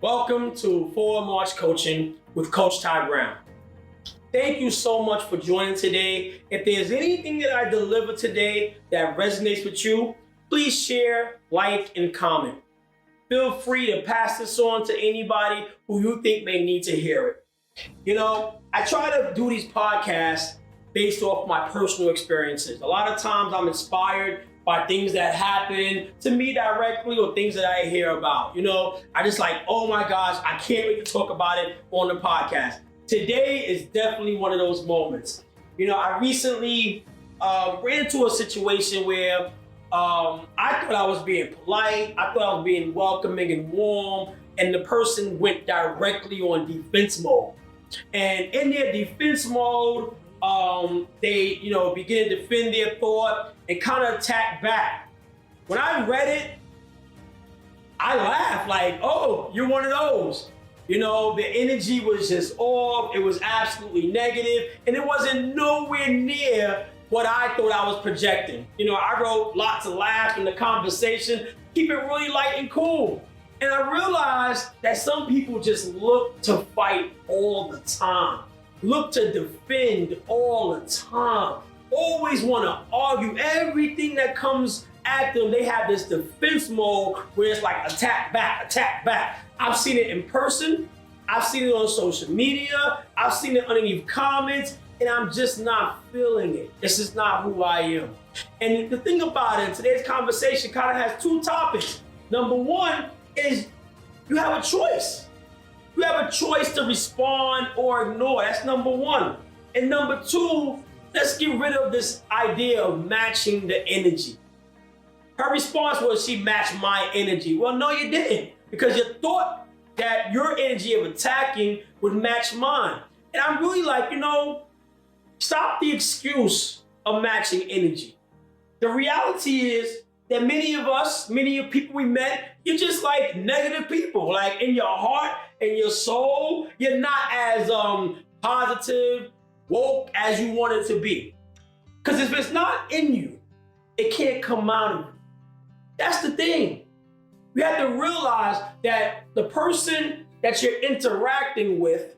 Welcome to Forward March Coaching with Coach Ty Brown. Thank you so much for joining today. If there's anything that I deliver today that resonates with you, please share, like, and comment. Feel free to pass this on to anybody who you think may need to hear it. I try to do these podcasts based off my personal experiences. A lot of times I'm inspired by things that happen to me directly or things that I hear about. I just like, oh my gosh, I can't wait to talk about it on the podcast. Today is definitely one of those moments. I recently ran into a situation where I thought I was being polite, I thought I was being welcoming and warm, and the person went directly on defense mode. And in their defense mode, they begin to defend their thought and kind of attack back. When I read it, I laughed like, oh, you're one of those. The energy was just off. It was absolutely negative, and it wasn't nowhere near what I thought I was projecting. I wrote lots of laughs in the conversation, keep it really light and cool. And I realized that some people just look to fight all the time, look to defend all the time, always want to argue. Everything that comes at them, they have this defense mode where it's like attack back, attack back. I've seen it in person. I've seen it on social media. I've seen it underneath comments, and I'm just not feeling it. This is not who I am. And the thing about it, today's conversation kind of has two topics. Number one is you have a choice. You have a choice to respond or ignore. That's number one. And number two, let's get rid of this idea of matching the energy. Her response was she matched my energy. Well, no, you didn't, because you thought that your energy of attacking would match mine. And I'm really like, stop the excuse of matching energy. The reality is that many of people we met, you're just like negative people. Like in your heart and your soul, you're not as positive, woke as you want it to be. Because if it's not in you, it can't come out of you. That's the thing. You have to realize that the person that you're interacting with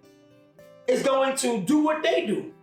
is going to do what they do.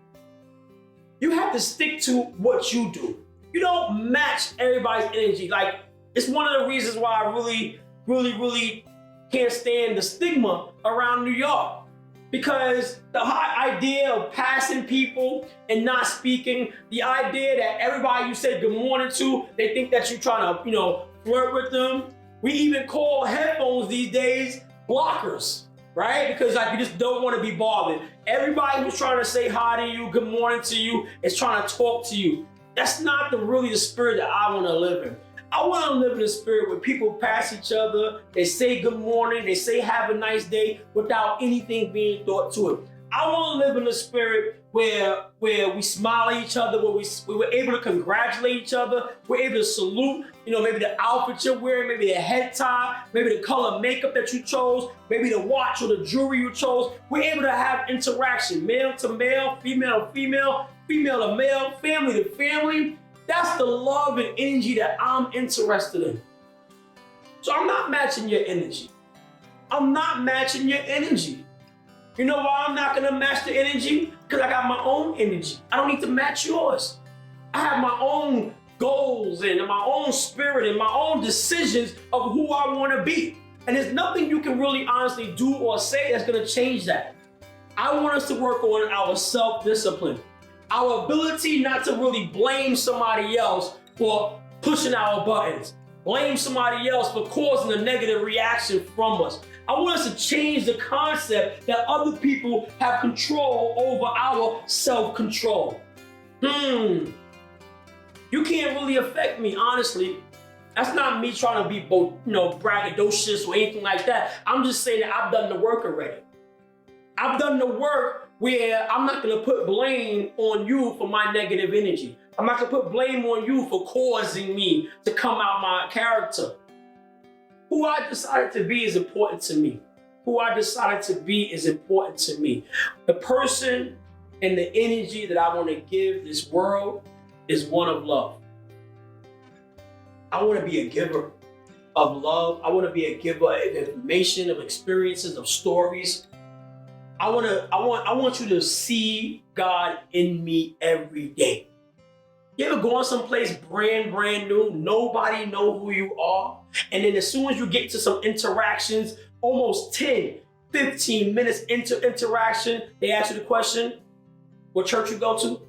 You have to stick to what you do. You don't match everybody's energy. Like, it's one of the reasons why I really can't stand the stigma around New York. Because the high idea of passing people and not speaking, the idea that everybody you say good morning to, they think that you're trying to, flirt with them. We even call headphones these days blockers, right? Because you just don't want to be bothered. Everybody who's trying to say hi to you, good morning to you, is trying to talk to you. That's not really the spirit that I want to live in. I want to live in a spirit where people pass each other, they say good morning, they say have a nice day without anything being thought to it. I want to live in a spirit where we smile at each other, where we're able to congratulate each other, we're able to salute, maybe the outfit you're wearing, maybe the head tie, maybe the color makeup that you chose, maybe the watch or the jewelry you chose. We're able to have interaction, male to male, female to female, female to male, family to family. That's the love and energy that I'm interested in. So I'm not matching your energy. I'm not matching your energy. You know why I'm not gonna match the energy? Because I got my own energy. I don't need to match yours. I have my own goals and my own spirit and my own decisions of who I wanna be. And there's nothing you can really honestly do or say that's gonna change that. I want us to work on our self-discipline. Our ability not to really blame somebody else for pushing our buttons. Blame somebody else for causing a negative reaction from us. I want us to change the concept that other people have control over our self-control. You can't really affect me, honestly. That's not me trying to be braggadocious or anything like that. I'm just saying that I've done the work already. I've done the work where I'm not going to put blame on you for my negative energy. I'm not going to put blame on you for causing me to come out my character. Who I decided to be is important to me. Who I decided to be is important to me. The person and the energy that I want to give this world is one of love. I want to be a giver. of love. I want to be a giver of information, of experiences, of stories. I want you to see God in me every day. You ever gone someplace brand new, nobody know who you are, and then as soon as you get to some interactions, almost 10, 15 minutes into interaction, they ask you the question, what church you go to?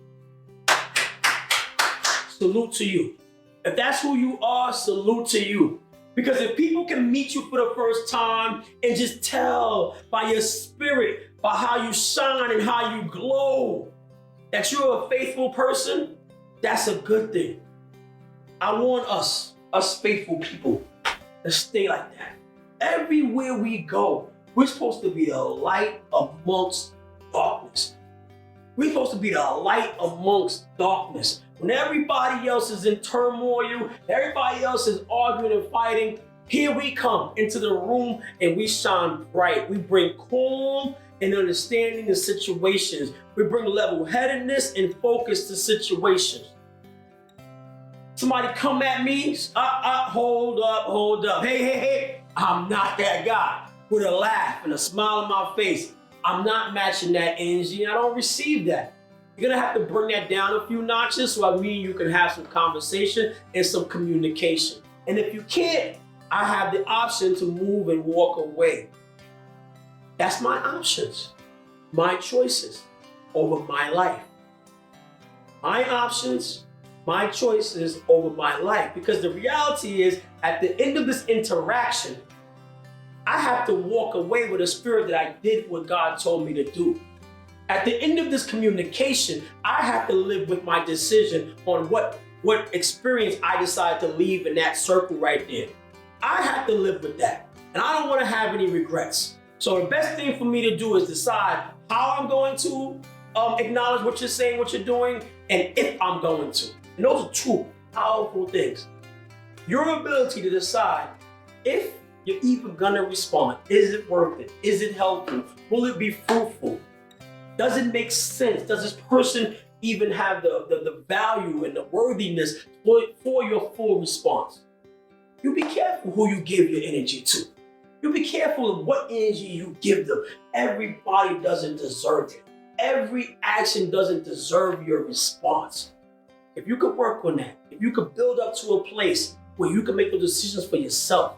Salute to you. If that's who you are, salute to you. Because if people can meet you for the first time and just tell by your spirit, by how you shine and how you glow, that you're a faithful person, that's a good thing. I want us faithful people, to stay like that. Everywhere we go, we're supposed to be the light amongst darkness. We're supposed to be the light amongst darkness. When everybody else is in turmoil, everybody else is arguing and fighting, here we come into the room and we shine bright. We bring calm and understanding to situations. We bring level-headedness and focus to situations. Somebody come at me, hold up. Hey, I'm not that guy. With a laugh and a smile on my face. I'm not matching that energy. I don't receive that. You're gonna have to bring that down a few notches so you can have some conversation and some communication. And if you can't, I have the option to move and walk away. That's my options, my choices over my life. My options, my choices over my life. Because the reality is, at the end of this interaction, I have to walk away with a spirit that I did what God told me to do. At the end of this communication, I have to live with my decision on what experience I decide to leave in that circle right there. I have to live with that. And I don't want to have any regrets. So the best thing for me to do is decide how I'm going to acknowledge what you're saying, what you're doing, and if I'm going to. And those are two powerful things. Your ability to decide if you're even gonna respond. Is it worth it? Is it helpful? Will it be fruitful? Does it make sense? Does this person even have the value and the worthiness for your full response? You be careful who you give your energy to. You be careful of what energy you give them. Everybody doesn't deserve it. Every action doesn't deserve your response. If you could work on that, if you could build up to a place where you can make those decisions for yourself,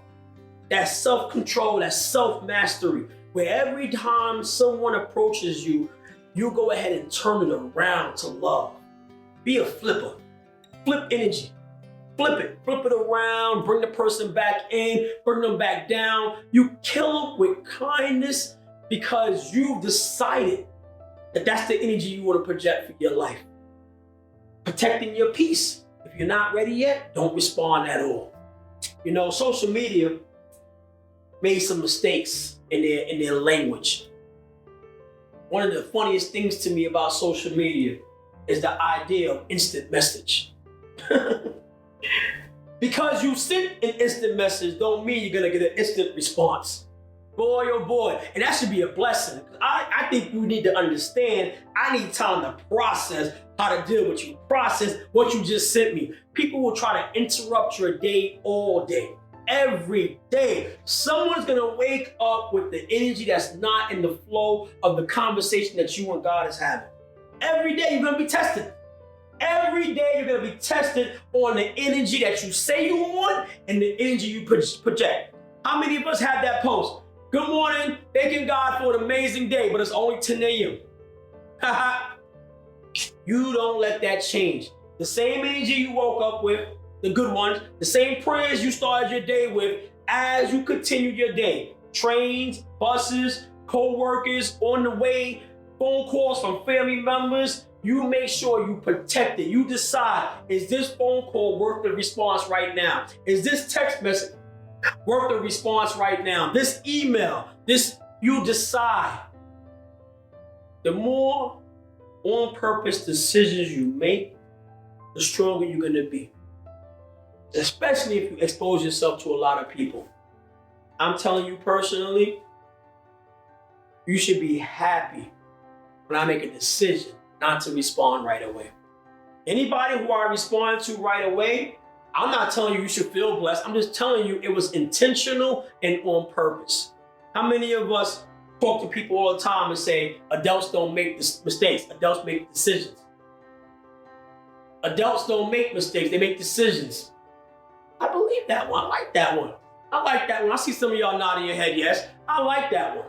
that self-control, that self-mastery, where every time someone approaches you, you go ahead and turn it around to love. Be a flipper. Flip energy. Flip it around, bring the person back in, bring them back down. You kill them with kindness because you've decided that that's the energy you want to project for your life. Protecting your peace. If you're not ready yet, don't respond at all. You know, social media made some mistakes in their language. One of the funniest things to me about social media is the idea of instant message. Because you sent an instant message don't mean you're gonna get an instant response. Boy, oh boy, and that should be a blessing. I think you need to understand, I need time to process how to deal with you, process what you just sent me. People will try to interrupt your day all day. Every day, someone's gonna wake up with the energy that's not in the flow of the conversation that you and God is having. Every day you're gonna be tested. Every day you're gonna be tested on the energy that you say you want and the energy you project. How many of us have that post? Good morning, thanking God for an amazing day, but it's only 10 a.m. You don't let that change. The same energy you woke up with, the good ones, the same prayers you started your day with as you continued your day. Trains, buses, co-workers, on the way, phone calls from family members. You make sure you protect it. You decide, is this phone call worth the response right now? Is this text message worth the response right now? This email, you decide. The more on-purpose decisions you make, the stronger you're gonna be. Especially if you expose yourself to a lot of people. I'm telling you personally, you should be happy when I make a decision not to respond right away. Anybody who I respond to right away, I'm not telling you should feel blessed. I'm just telling you it was intentional and on purpose. How many of us talk to people all the time and say, adults don't make mistakes, adults make decisions? Adults don't make mistakes, they make decisions. I believe that one. I like that one. I like that one. I see some of y'all nodding your head, yes. I like that one.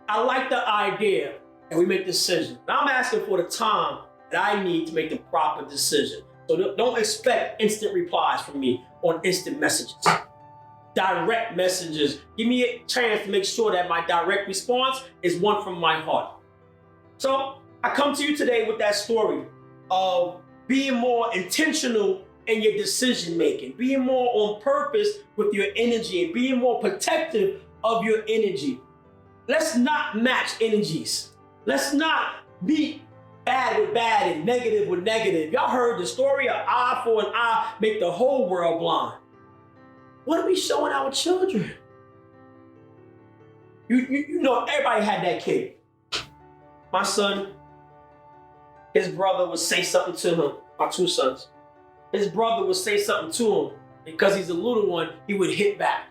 I like the idea that we make decisions. Now I'm asking for the time that I need to make the proper decision. So don't expect instant replies from me on instant messages. Direct messages. Give me a chance to make sure that my direct response is one from my heart. So I come to you today with that story of being more intentional in your decision making, being more on purpose with your energy, and being more protective of your energy. Let's not match energies. Let's not be bad with bad and negative with negative. Y'all heard the story of eye for an eye make the whole world blind. What are we showing our children? You know, everybody had that kid. My son, his brother would say something to him, my two sons. His brother would say something to him. Because he's a little one, he would hit back.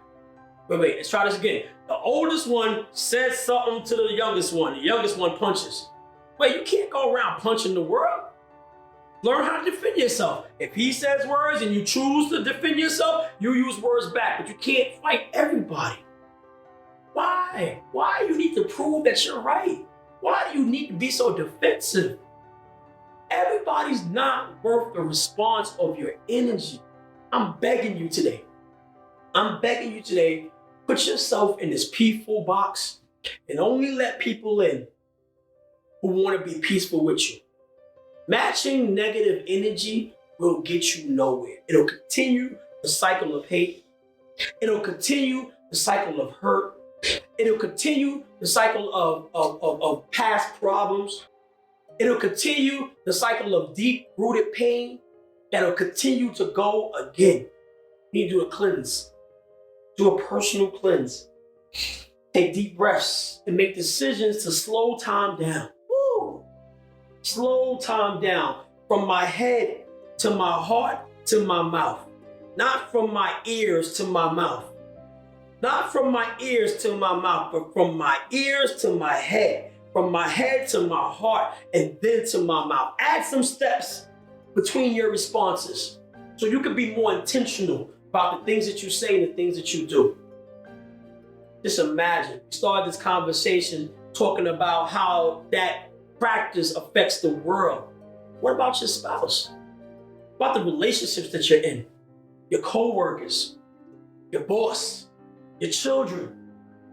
Wait, let's try this again. The oldest one says something to the youngest one. The youngest one punches. Wait, you can't go around punching the world. Learn how to defend yourself. If he says words and you choose to defend yourself, you use words back, but you can't fight everybody. Why? Why do you need to prove that you're right? Why do you need to be so defensive? Everybody's not worth the response of your energy. I'm begging you today. Put yourself in this peaceful box and only let people in who want to be peaceful with you. Matching negative energy will get you nowhere. It'll continue the cycle of hate. It'll continue the cycle of hurt. It'll continue the cycle of past problems. It'll continue the cycle of deep-rooted pain that'll continue to go again. You need to do a cleanse. Do a personal cleanse. Take deep breaths and make decisions to slow time down. Woo! Slow time down from my head to my heart to my mouth. Not from my ears to my mouth. Not from my ears to my mouth, but from my ears to my head. From my head to my heart and then to my mouth. Add some steps between your responses so you can be more intentional about the things that you say and the things that you do. Just imagine, we started this conversation talking about how that practice affects the world. What about your spouse? What about the relationships that you're in? Your co-workers, your boss, your children,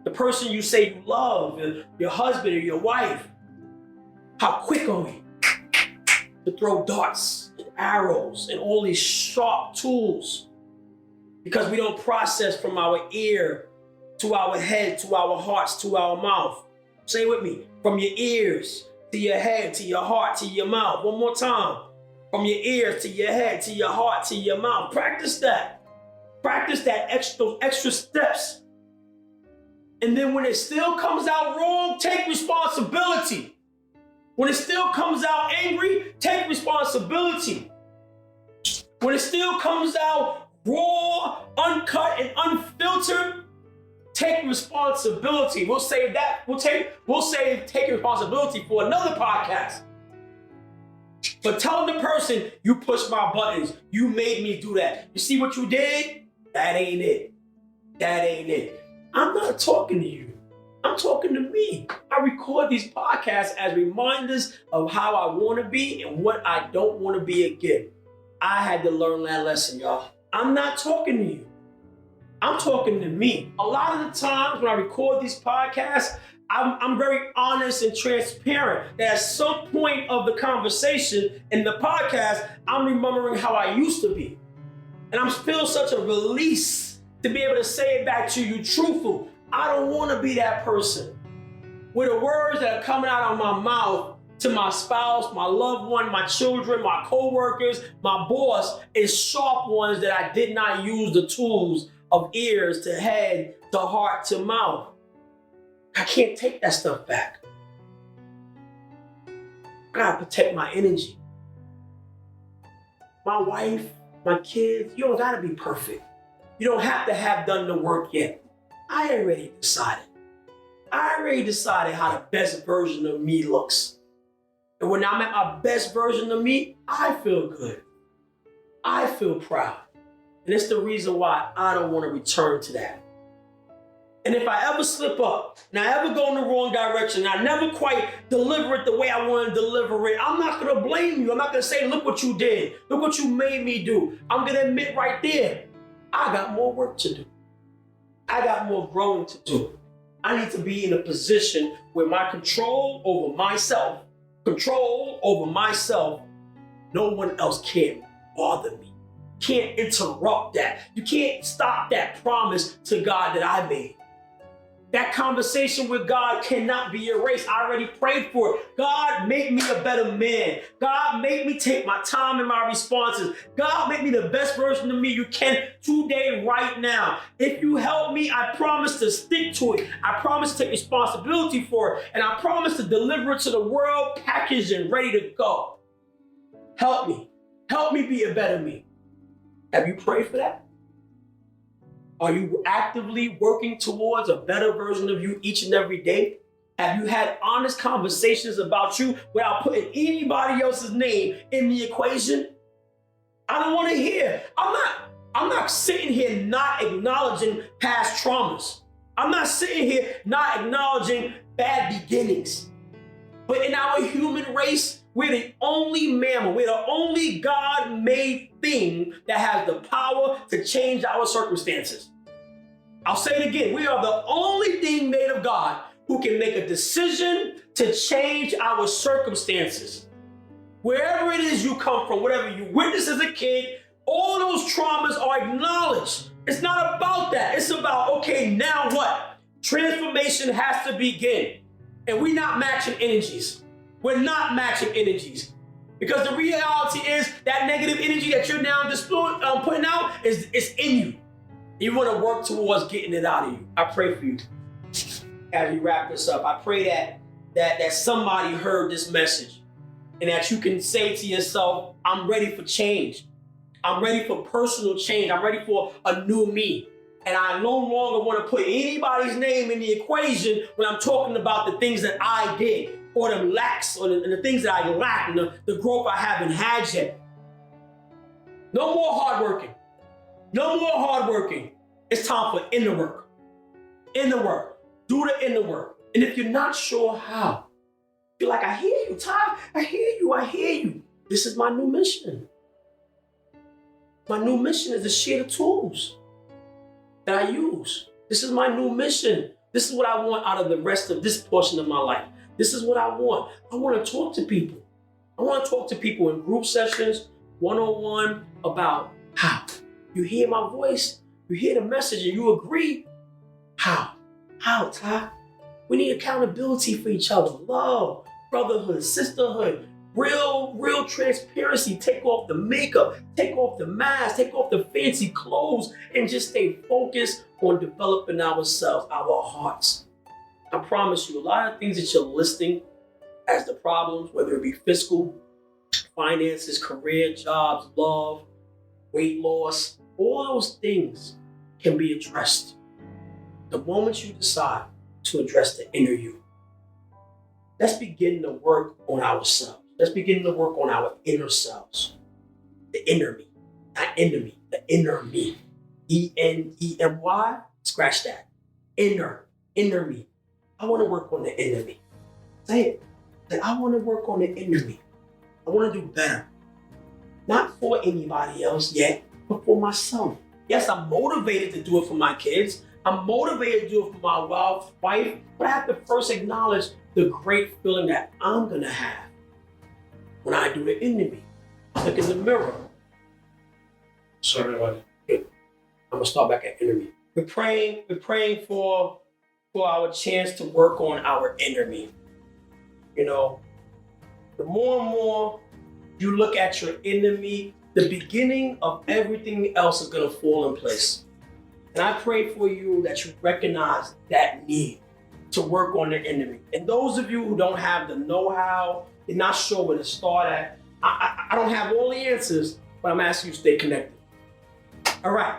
the person you say you love, your husband or your wife. How quick are we to throw darts and arrows and all these sharp tools because we don't process from our ear to our head, to our hearts, to our mouth. Say it with me. From your ears to your head, to your heart, to your mouth. One more time. From your ears to your head, to your heart, to your mouth. Practice that. Practice that extra steps. And then when it still comes out wrong, take responsibility. When it still comes out angry, take responsibility. When it still comes out raw, uncut, and unfiltered, take responsibility. We'll save that. We'll save taking responsibility for another podcast. But tell the person, you pushed my buttons. You made me do that. You see what you did? That ain't it. That ain't it. I'm not talking to you. I'm talking to me. I record these podcasts as reminders of how I want to be and what I don't want to be again. I had to learn that lesson, y'all. I'm not talking to you. I'm talking to me. A lot of the times when I record these podcasts, I'm very honest and transparent that at some point of the conversation in the podcast, I'm remembering how I used to be. And I'm still such a release to be able to say it back to you truthful. I don't want to be that person. With the words that are coming out of my mouth to my spouse, my loved one, my children, my co-workers, my boss, is sharp ones that I did not use the tools of ears to head to heart to mouth. I can't take that stuff back. I gotta protect my energy. My wife, My kids, you don't gotta be perfect. You don't have to have done the work yet. I already decided. I already decided how the best version of me looks. And when I'm at my best version of me, I feel good. I feel proud. And it's the reason why I don't want to return to that. And if I ever slip up, and I ever go in the wrong direction, and I never quite deliver it the way I want to deliver it, I'm not going to blame you. I'm not going to say, look what you did. Look what you made me do. I'm going to admit right there, I got more work to do. I got more growing to do. I need to be in a position where my control over myself, no one else can bother me. Can't interrupt that. You can't stop that promise to God that I made. That conversation with God cannot be erased. I already prayed for it. God, make me a better man. God, make me take my time and my responses. God, make me the best version of me you can today, right now. If you help me, I promise to stick to it. I promise to take responsibility for it. And I promise to deliver it to the world packaged and ready to go. Help me. Help me be a better me. Have you prayed for that? Are you actively working towards a better version of you each and every day? Have you had honest conversations about you without putting anybody else's name in the equation? I don't want to hear. I'm not sitting here not acknowledging past traumas. I'm not sitting here not acknowledging bad beginnings. But in our human race, we're the only mammal, we're the only God-made thing that has the power to change our circumstances. I'll say it again. We are the only thing made of God who can make a decision to change our circumstances. Wherever it is you come from, whatever you witnessed as a kid, all those traumas are acknowledged. It's not about that. It's about, okay, now what? Transformation has to begin. And we're not matching energies. We're not matching energies. Because the reality is that negative energy that you're now putting out is in you. You want to work towards getting it out of you. I pray for you. As we wrap this up, I pray that somebody heard this message and that you can say to yourself, I'm ready for change. I'm ready for personal change. I'm ready for a new me. And I no longer want to put anybody's name in the equation when I'm talking about the things that I did or the lacks or the things that I lack and the growth I haven't had yet. No more hard working. No more hard working. It's time for inner work. Inner work. Do the inner work. And if you're not sure how, you're like, I hear you, Ty. I hear you. This is my new mission. My new mission is to share the tools that I use. This is my new mission. This is what I want out of the rest of this portion of my life. This is what I want. I want to talk to people. I want to talk to people in group sessions, one-on-one, about how. You hear my voice, you hear the message, and you agree. How? How, Ty? We need accountability for each other. Love, brotherhood, sisterhood, real transparency. Take off the makeup, take off the mask, take off the fancy clothes, and just stay focused on developing ourselves, our hearts. I promise you, a lot of things that you're listing as the problems, whether it be fiscal, finances, career, jobs, love, weight loss, all those things can be addressed the moment you decide to address the inner you. Let's begin to work on ourselves. Let's begin to work on our inner selves. The inner me, not enemy, the inner me. E-N-E-M-Y, scratch that. Inner me. I want to work on the inner me. Say it. Say, I want to work on the inner me. I want to do better. Not for anybody else yet, but for myself. Yes, I'm motivated to do it for my kids. I'm motivated to do it for my wife, but I have to first acknowledge the great feeling that I'm going to have when I do the inner me. Look in the mirror. Sorry about it. I'm going to start back at inner me. We're praying for our chance to work on our inner me. You know, the more and more you look at your inner me, the beginning of everything else is going to fall in place. And I pray for you that you recognize that need to work on the inner me. And those of you who don't have the know-how, you're not sure where to start at, I don't have all the answers, but I'm asking you to stay connected. All right,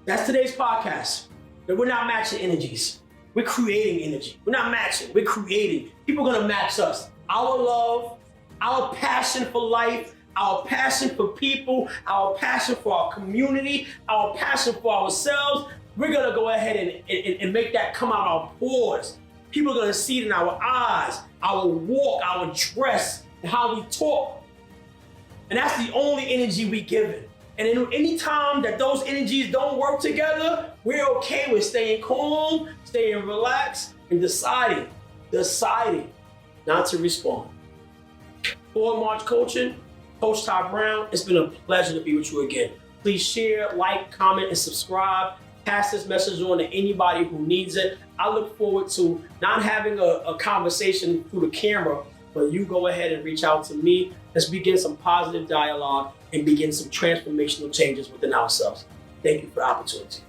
that's today's podcast. That we're not matching energies. We're creating energy. We're not matching, we're creating. People are gonna match us. Our love, our passion for life, our passion for people, our passion for our community, our passion for ourselves. We're gonna go ahead and make that come out our pores. People are gonna see it in our eyes, our walk, our dress, and how we talk. And that's the only energy we give it. And any time that those energies don't work together, we're okay with staying calm, staying relaxed, and deciding not to respond. For March Coaching, Coach Ty Brown, it's been a pleasure to be with you again. Please share, like, comment, and subscribe. Pass this message on to anybody who needs it. I look forward to not having a conversation through the camera, but you go ahead and reach out to me. Let's begin some positive dialogue and begin some transformational changes within ourselves. Thank you for the opportunity.